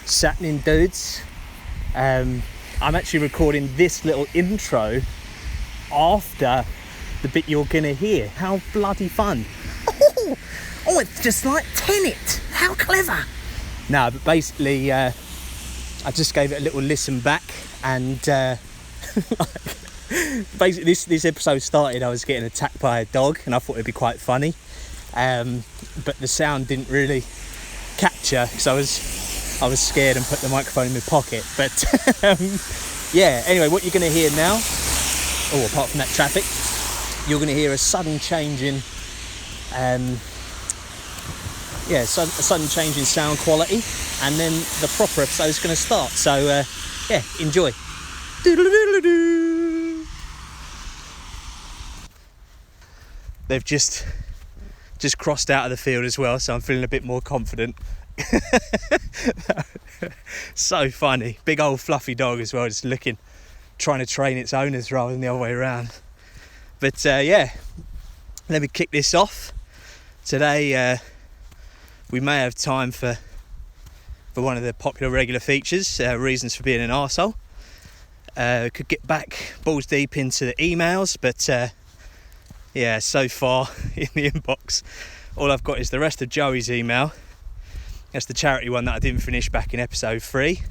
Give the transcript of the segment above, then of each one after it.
Satnin dudes. I'm actually recording this little intro after the bit you're gonna hear. How bloody fun. Oh, it's just like Tenet. How clever. No, but basically I just gave it a little listen back, and basically this episode started, I was getting attacked by a dog and I thought it'd be quite funny, but the sound didn't really capture because I was scared and put the microphone in my pocket. But yeah, anyway, what you're going to hear now, apart from that traffic, you're going to hear a sudden change in a sudden change in sound quality, and then the proper episode is going to start. So yeah, enjoy. They've just crossed out of the field as well, so I'm feeling a bit more confident. So funny. Big old fluffy dog as well, just trying to train its owners rather than the other way around. But yeah, let me kick this off. Today we may have time for one of the popular regular features, reasons for being an arsehole. Could get back balls deep into the emails, but yeah, so far in the inbox, all I've got is the rest of Joey's email. That's the charity one that I didn't finish back in episode 3.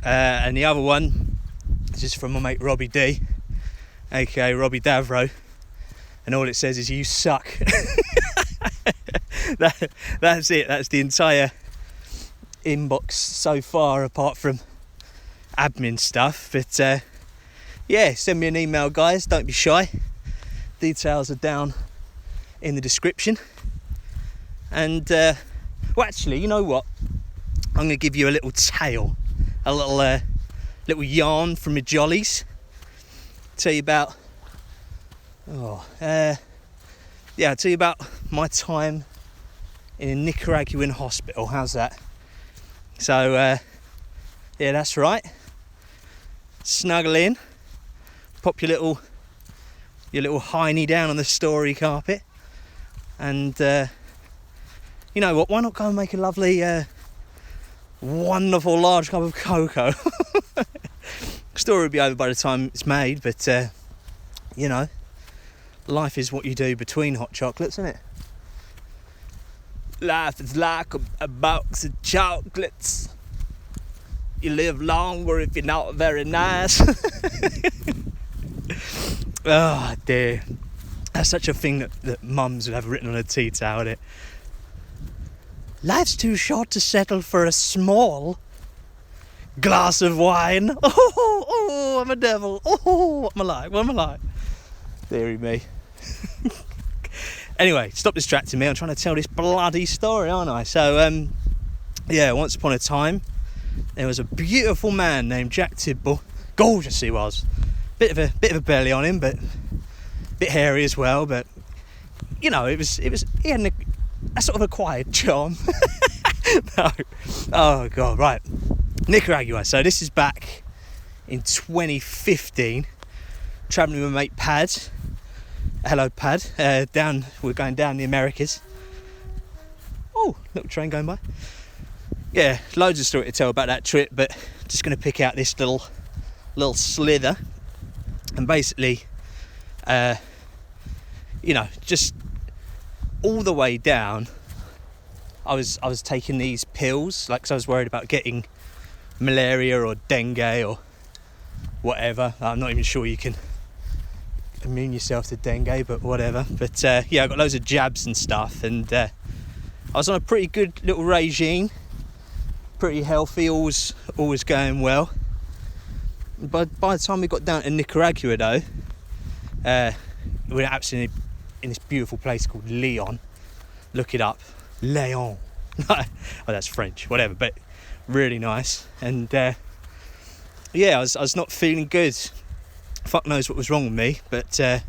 And the other one is just from my mate Robbie D, aka Robbie Davro. And all it says is, "You suck." That's it. That's the entire inbox so far, apart from admin stuff. But yeah, send me an email, guys. Don't be shy. Details are down in the description. And well, actually, you know what? I'm going to give you a little tale, a little yarn from my jollies. Tell you about I'll tell you about my time in a Nicaraguan hospital. How's that? So yeah, that's right. Snuggle in, pop your little hiney down on the story carpet, and you know what, why not go and make a lovely wonderful large cup of cocoa. Story will be over by the time it's made, but you know, life is what you do between hot chocolates, isn't it? Life is like a box of chocolates. You live longer if you're not very nice. Oh dear, that's such a thing that mums would have written on a tea towel, isn't it? Life's too short to settle for a small glass of wine. Oh, I'm a devil. Oh, what am I like? Deary me. Anyway, stop distracting me. I'm trying to tell this bloody story, aren't I? So, yeah, once upon a time, there was a beautiful man named Jack Tidball. Gorgeous he was. Bit of a belly on him, but a bit hairy as well. But you know, he had a sort of acquired charm. No. Oh god, right. Nicaragua. So this is back in 2015. Travelling with my mate Pad. Hello Pad. We're going down the Americas. Oh, little train going by. Yeah, loads of story to tell about that trip, but just going to pick out this little slither. And basically, you know, just all the way down, I was taking these pills, like, 'cause I was worried about getting malaria or dengue or whatever. I'm not even sure you can immune yourself to dengue, but whatever. But yeah, I got loads of jabs and stuff, and I was on a pretty good little regime, pretty healthy, always going well. But by the time we got down to Nicaragua, though, we were absolutely in this beautiful place called Leon. Look it up, Leon. Oh, that's French, whatever. But really nice. And yeah, I was not feeling good. Fuck knows what was wrong with me. But yeah,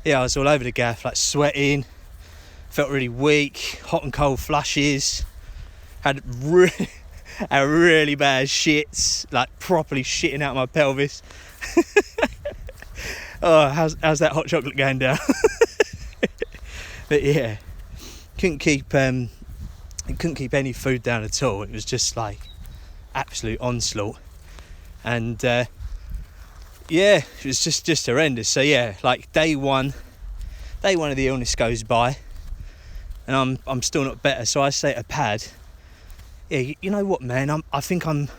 I was all over the gaff, like sweating. Felt really weak, hot and cold flushes. Had really bad shits, like properly shitting out my pelvis. Oh, how's that hot chocolate going down? But yeah, couldn't keep any food down at all. It was just like absolute onslaught. And it was just horrendous. So yeah, like day one of the illness goes by, and I'm still not better. So I say to Pad, yeah, you know what, man? I think I've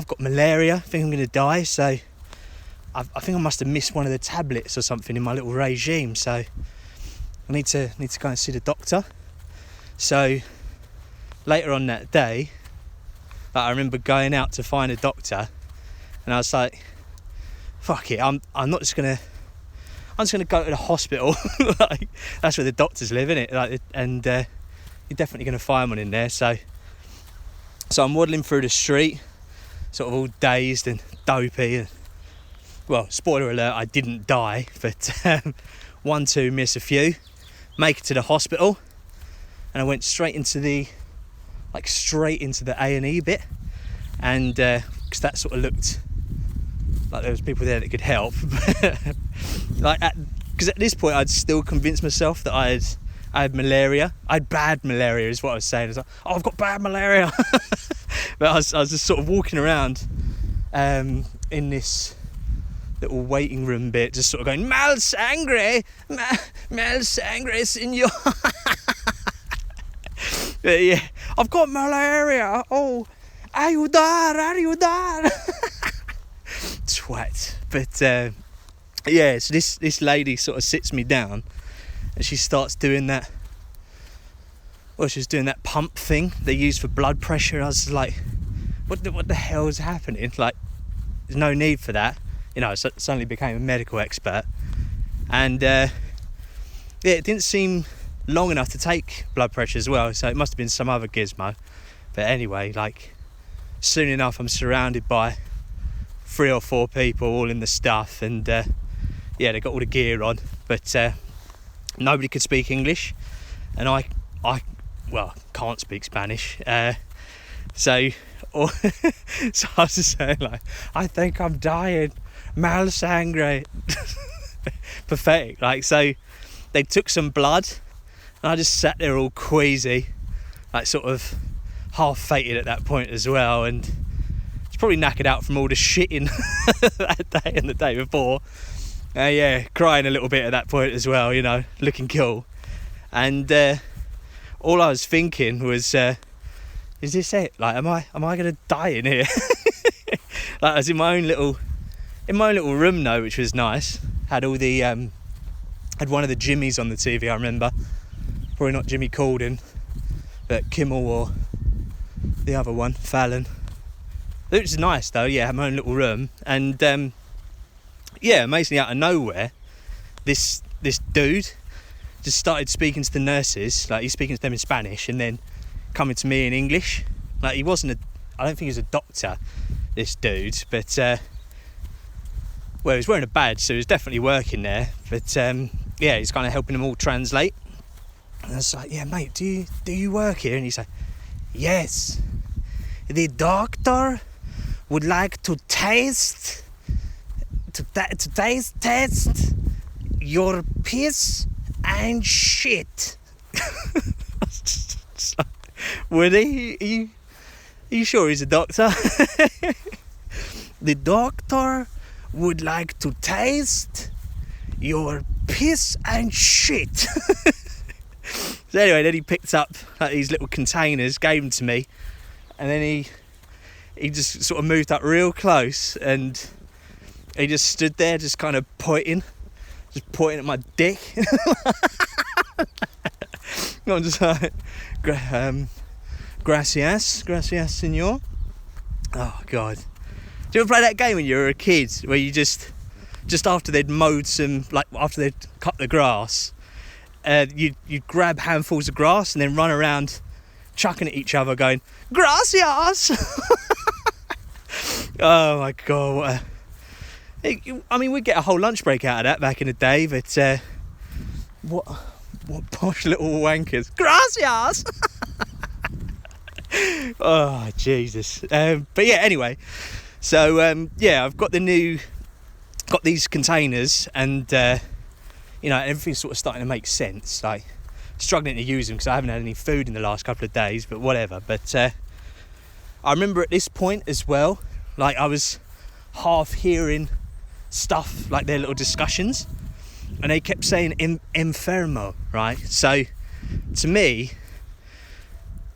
got malaria. I think I'm going to die. So I think I must have missed one of the tablets or something in my little regime. So I need to go and see the doctor. So later on that day, I remember going out to find a doctor, and I was like, fuck it, I'm just gonna go to the hospital. Like, that's where the doctors live, innit? Like, and you're definitely gonna find one in there. So I'm waddling through the street, sort of all dazed and dopey. And, well, spoiler alert, I didn't die, but 1, 2, miss a few. Make it to the hospital, and I went straight into the A&E bit, and because that sort of looked like there was people there that could help. Because at this point I'd still convinced myself that I had malaria. I had bad malaria is what I was saying. I was like, oh, I've got bad malaria. But I was just sort of walking around in this little waiting room bit, just sort of going, mal sangre, senor. But yeah, I've got malaria. Oh, ayudar. Twat. But yeah, so this lady sort of sits me down, and she starts doing that. Well, she was doing that pump thing they use for blood pressure. I was like, what the hell is happening? Like, there's no need for that. You know, so suddenly became a medical expert, and yeah, it didn't seem long enough to take blood pressure as well. So it must have been some other gizmo. But anyway, like, soon enough, I'm surrounded by 3 or 4 people all in the stuff, and yeah, they got all the gear on, but nobody could speak English, and I can't speak Spanish, so I was just saying, like, I think I'm dying, mal sangre. Pathetic. Like, so they took some blood, and I just sat there all queasy, like sort of half fainted at that point as well, and it's probably knackered out from all the shitting that day and the day before. Yeah, crying a little bit at that point as well, you know, looking cool. And all I was thinking was, is this it? Like, am I gonna die in here? Like, I was in my own little room though, which was nice. Had all the had one of the Jimmys on the TV, I remember. Probably not Jimmy Corden, but Kimmel or the other one, Fallon. It was nice though, yeah, I had my own little room. And yeah, amazingly out of nowhere, this dude just started speaking to the nurses, like he's speaking to them in Spanish and then coming to me in English. Like, I don't think he was a doctor, this dude, but well, he was wearing a badge, so he was definitely working there. But yeah, he's kind of helping them all translate. And I was like, yeah, mate, do you work here? And he's like, yes, the doctor would like to taste your piss and shit. Would he? Are you sure he's a doctor? The doctor would like to taste your piss and shit. So anyway, then he picked up like these little containers, gave them to me, and then he just sort of moved up real close, and he just stood there, just kind of pointing at my dick. I'm just like, gracias, senor. Oh God. Do you ever play that game when you were a kid, where you just after they'd mowed some, like after they'd cut the grass, you'd grab handfuls of grass and then run around chucking at each other going, gracias. Oh my God, I mean, we'd get a whole lunch break out of that back in the day, but what posh little wankers. Gracias. Oh Jesus. But yeah, anyway, so yeah, I've got these containers, and you know, everything's sort of starting to make sense. Like, struggling to use them because I haven't had any food in the last couple of days, but whatever. But I remember at this point as well, like I was half hearing stuff, like their little discussions, and they kept saying enfermo, right? So to me,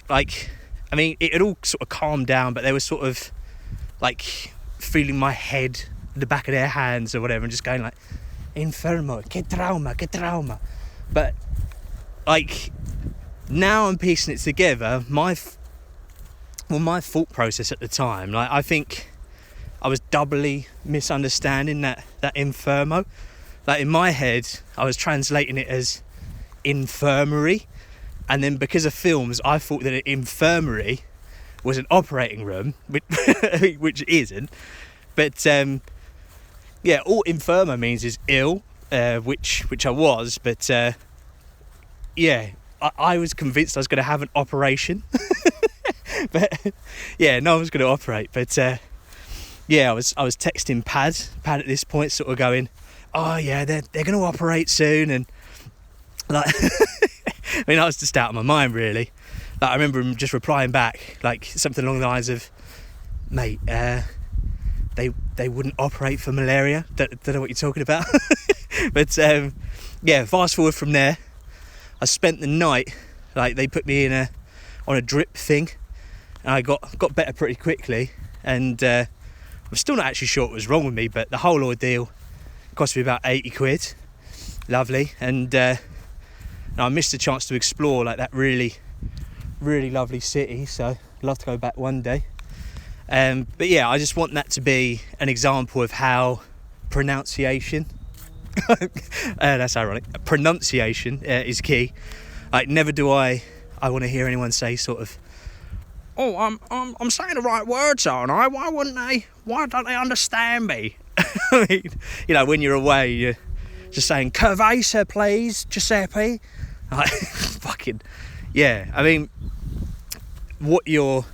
like, I mean, it had all sort of calmed down, but they were sort of like feeling my head, the back of their hands or whatever, and just going like, enfermo, que trauma. But like, now I'm piecing it together. My thought process at the time, like, I think I was doubly misunderstanding that infermo. Like, in my head, I was translating it as infirmary, and then because of films, I thought that an infirmary was an operating room, which isn't. But yeah, all infermo means is ill, which I was. But yeah, I was convinced I was going to have an operation. But yeah, no one was going to operate. But yeah, I was texting Pad at this point, sort of going, oh yeah, they're going to operate soon, and like, I mean, I was just out of my mind, really. Like, I remember him just replying back, like something along the lines of, mate, they wouldn't operate for malaria. Don't know what you're talking about. But yeah, fast forward from there, I spent the night, like, they put me in on a drip thing, and I got better pretty quickly, and I'm still not actually sure what was wrong with me, but the whole ordeal cost me about 80 quid. Lovely. And I missed the chance to explore, like, that really, really lovely city, so I'd love to go back one day. But yeah, I just want that to be an example of how pronunciation that's ironic, pronunciation is key. Like, never do I want to hear anyone say sort of, oh, I'm saying the right words, aren't I? Why wouldn't they? Why don't they understand me? I mean, you know, when you're away, you're just saying cerveza, please, Giuseppe. Like, fucking yeah. I mean, what you're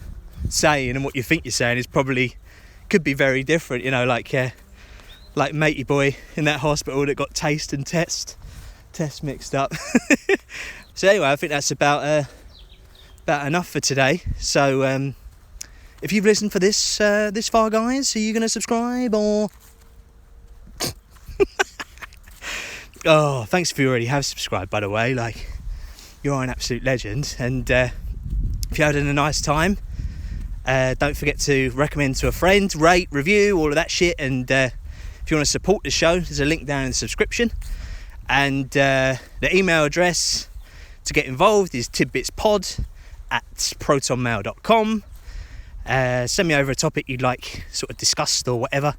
saying and what you think you're saying is probably could be very different. You know, like matey boy in that hospital that got taste and test mixed up. So anyway, I think that's about enough for today. So if you've listened for this far, guys, are you going to subscribe or? Oh, thanks if you already have subscribed, by the way. Like, you're an absolute legend. And if you're having a nice time, don't forget to recommend to a friend, rate, review, all of that shit. And if you want to support the show, there's a link down in the subscription. And the email address to get involved is tidbitspod@protonmail.com. Send me over a topic you'd like sort of discussed or whatever,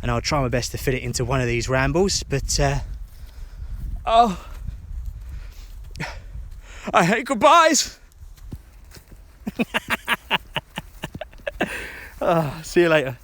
and I'll try my best to fit it into one of these rambles. But I hate goodbyes. See you later.